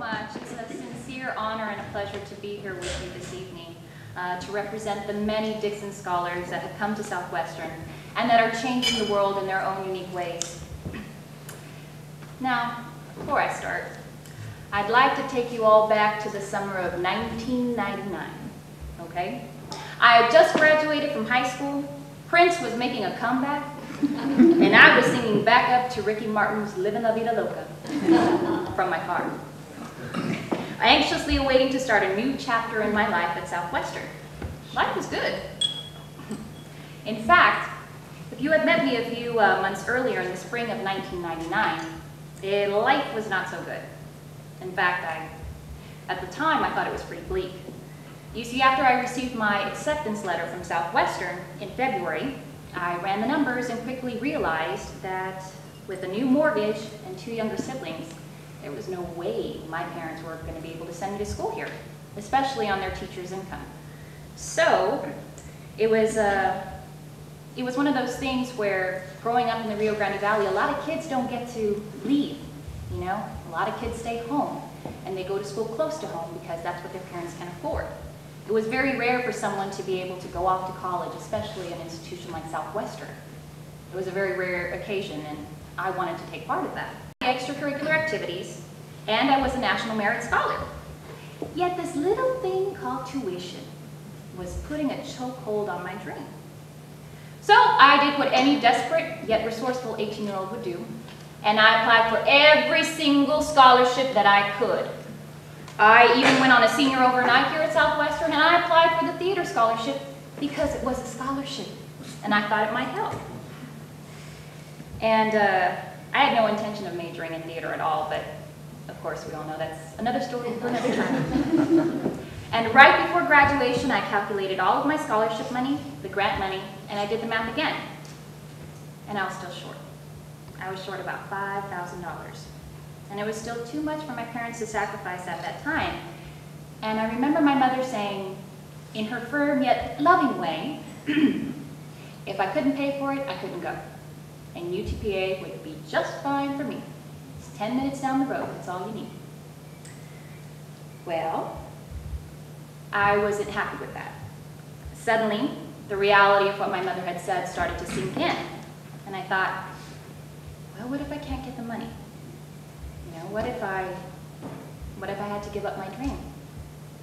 much. It's a sincere honor and a pleasure to be here with you this evening to represent the many Dixon Scholars that have come to Southwestern and that are changing the world in their own unique ways. Now, before I start, I'd like to take you all back to the summer of 1999, okay? I had just graduated from high school, Prince was making a comeback, and I was singing back up to Ricky Martin's Livin' La Vida Loca from my car, anxiously awaiting to start a new chapter in my life at Southwestern. Life was good. In fact, if you had met me a few months earlier in the spring of 1999, life was not so good. In fact, at the time, I thought it was pretty bleak. You see, after I received my acceptance letter from Southwestern in February, I ran the numbers and quickly realized that with a new mortgage and 2 younger siblings, there was no way my parents were going to be able to send me to school here, especially on their teacher's income. So it was one of those things where growing up in the Rio Grande Valley, a lot of kids don't get to leave, you know? A lot of kids stay home and they go to school close to home because that's what their parents can afford. It was very rare for someone to be able to go off to college, especially an institution like Southwestern. It was a very rare occasion, and I wanted to take part of that. Extracurricular activities, and I was a National Merit Scholar. Yet this little thing called tuition was putting a chokehold on my dream. So I did what any desperate yet resourceful 18-year-old would do, and I applied for every single scholarship that I could. I even went on a senior overnight here at Southwestern, and I applied for the theater scholarship because it was a scholarship, and I thought it might help. And I had no intention of majoring in theater at all, but of course we all know that's another story for another time. And right before graduation, I calculated all of my scholarship money, the grant money, and I did the math again. And I was still short. I was short about $5,000. And it was still too much for my parents to sacrifice at that time. And I remember my mother saying, in her firm yet loving way, if I couldn't pay for it, I couldn't go. And UTPA would be just fine for me. It's 10 minutes down the road, that's all you need. Well, I wasn't happy with that. Suddenly, the reality of what my mother had said started to sink in. And I thought, well, what if I can't get the money? You know, what if I had to give up my dream?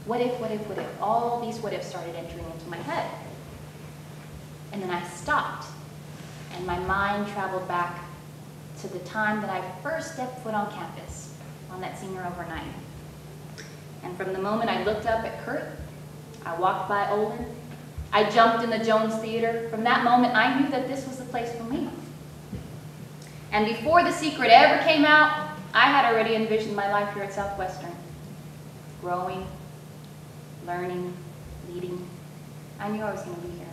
What if? All these what ifs started entering into my head. And then I stopped, and my mind traveled back to the time that I first stepped foot on campus, on that senior overnight. And from the moment I looked up at Kurt, I walked by Olin, I jumped in the Jones Theater. From that moment, I knew that this was the place for me. And before the secret ever came out, I had already envisioned my life here at Southwestern. Growing, learning, leading. I knew I was going to be here.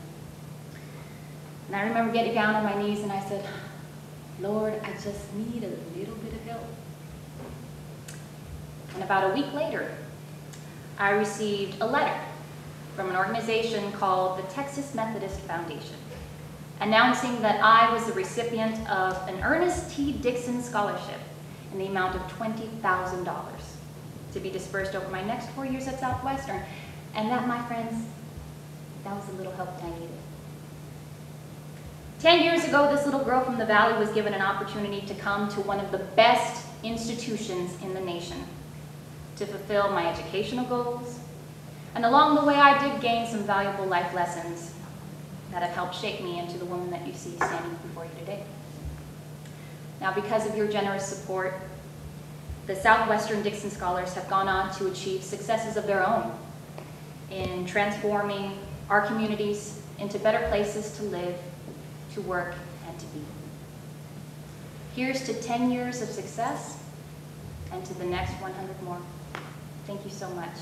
And I remember getting down on my knees and I said, Lord, I just need a little bit of help. And about a week later, I received a letter from an organization called the Texas Methodist Foundation, announcing that I was the recipient of an Ernest T. Dixon Scholarship in the amount of $20,000 to be dispersed over my next 4 years at Southwestern. And that, my friends, that was the little help that I needed. 10 years ago, this little girl from the Valley was given an opportunity to come to one of the best institutions in the nation to fulfill my educational goals. And along the way, I did gain some valuable life lessons that have helped shape me into the woman that you see standing before you today. Now, because of your generous support, the Southwestern Dixon Scholars have gone on to achieve successes of their own in transforming our communities into better places to live, to work, and to be. Here's to 10 years of success and to the next 100 more. Thank you so much.